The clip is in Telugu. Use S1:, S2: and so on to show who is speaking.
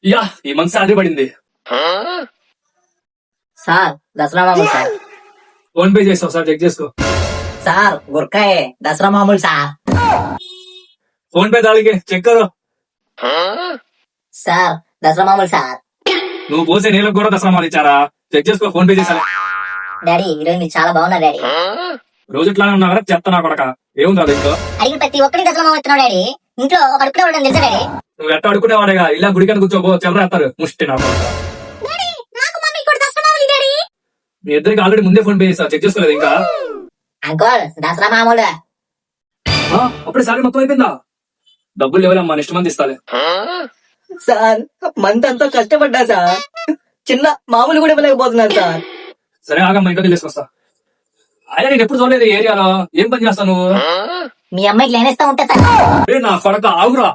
S1: యా ఈ మంత్ శాలరీ పడింది.
S2: సార్ దసరా మామూలు సార్.
S1: ఫోన్ పే చేస్తావు సార్, చెక్ చేసుకో.
S2: సార్ గుర్కాయే దసరా మామూలు సార్.
S1: ఫోన్ पे डाल के చెక్ కరో.
S2: సార్ దసరా మామూలు సార్.
S1: నువ్వు పోసే నీళ్ళకు కూడా దసరా మాలు ఇచ్చారా? చెక్ చేసుకో, ఫోన్ పే చేసాలే.
S2: డాడీ ఈరోజు మీరు చాలా బాగున్నారు డాడీ.
S1: రోజు ఇట్లానే ఉన్నా కదా, చెప్తా నా కొడక. ఏముంది అది ఇంకో?
S2: అడిగిన ప్రతి ఒక్కరికి దసరా మామూలు ఇస్తున్నావు డాడీ. ఇంట్లో ఒక అడుగునే ఉండడం తెలుసా డాడీ?
S1: నువ్వు ఎట్ట అడుకునేవాడేగా, ఇలా గుడికని కూర్చోబో, చెల్లరేస్తారు ముష్టి నా కొడక. మీ ఇద్దరికి ఆల్రెడీ ముందే ఫోన్ పే చేస్తా, చెక్ చేసుకోలేదు ఇంకా?
S2: అంకుల్ దసరా మామూలు.
S1: అప్పుడే సారీ మొత్తం అయిపోయిందా? డబ్బులు లేవలేమ్మా, నెక్స్ట్ మంత్ ఇస్తాలే.
S3: సార్ మంత్ అంతా కష్టపడ్డా సార్, చిన్న మామూలు కూడా ఇవ్వలేకపోతున్నాను సార్.
S1: సరే ఆగమ్మా, ఇంకా తీసుకొస్తా. అయినా నేను ఎప్పుడు చూడలేదు ఈ ఏరియాలో. ఏం పని చేస్తావు నువ్వు?
S2: మీ అమ్మాయికి లేనేస్తా ఉంటా సార్.
S1: నా కొడక ఆగురా.